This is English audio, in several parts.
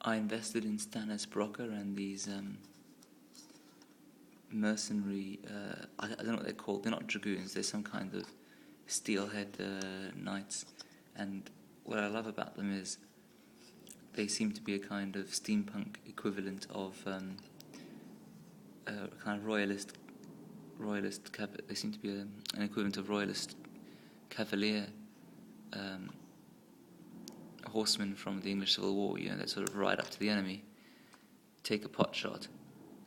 I invested in Stannis Brocker and these mercenary, I don't know what they're called, they're not dragoons, they're some kind of steelhead knights, and what I love about them is they seem to be a kind of steampunk equivalent of kind of royalist they seem to be an equivalent of royalist cavalier horsemen from the English Civil War, that sort of ride up to the enemy, take a pot shot,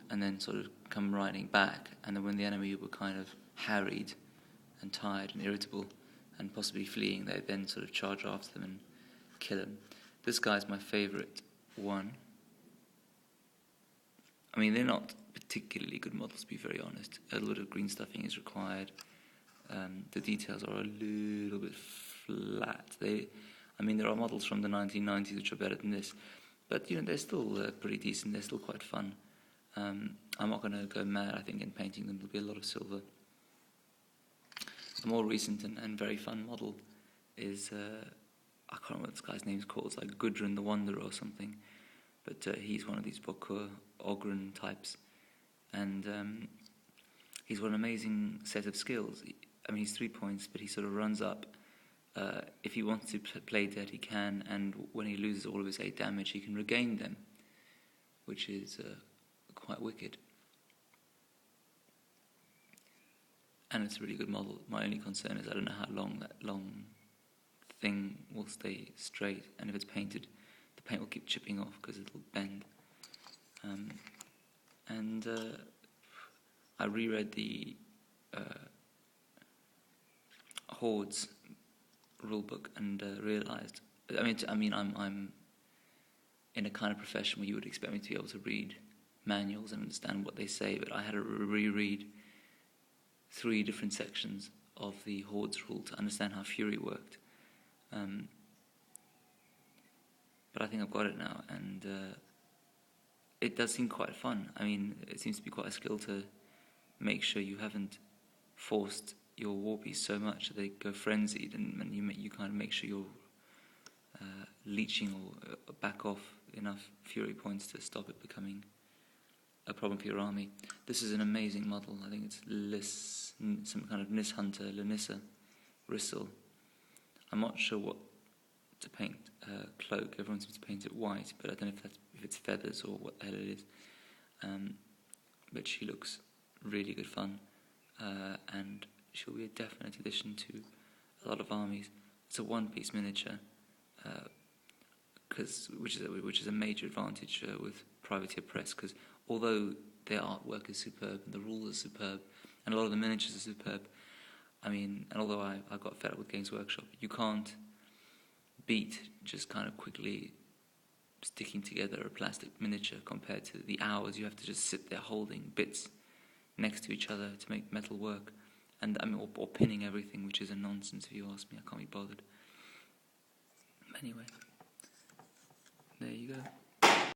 and then sort of come riding back, and then when the enemy were kind of harried and tired and irritable and possibly fleeing, they then sort of charge after them and kill them. This guy's my favourite one. I mean, they're not particularly good models, to be very honest. A little bit of green stuffing is required. The details are a little bit flat. There are models from the 1990s which are better than this, but they're still pretty decent. They're still quite fun. I'm not going to go mad, I think, in painting them. There'll be a lot of silver. A more recent and very fun model is, I can't remember what this guy's name's called. It's like Gudrun the Wanderer or something. But he's one of these Bokur Ogren types. And he's got an amazing set of skills. He's 3 points, but he sort of runs up. If he wants to play dead, he can, and when he loses all of his 8 damage, he can regain them, which is quite wicked. And it's a really good model. My only concern is I don't know how long that long thing will stay straight, and if it's painted, the paint will keep chipping off because it'll bend. I reread the Hordes rulebook and realised, I'm in a kind of profession where you would expect me to be able to read manuals and understand what they say, but I had to reread 3 different sections of the Hordes rule to understand how Fury worked. But I think I've got it now, and it does seem quite fun. It seems to be quite a skill to make sure you haven't forced your war beast so much that they go frenzied, and you kind of make sure you're leeching or back off enough Fury points to stop it becoming a problem for your army. This is an amazing model. I think it's some kind of Nis Hunter, Lanissa, Rissel. I'm not sure what to paint cloak. Everyone seems to paint it white, but I don't know if it's feathers or what the hell it is. But she looks really good fun, and she'll be a definite addition to a lot of armies. It's a one-piece miniature, which is a major advantage with Privateer Press, because although their artwork is superb and the rules are superb and a lot of the miniatures are superb, and although I got fed up with Games Workshop, you can't beat just kind of quickly sticking together a plastic miniature compared to the hours you have to just sit there holding bits next to each other to make metal work, and or pinning everything, which is a nonsense if you ask me. I can't be bothered. Anyway, there you go.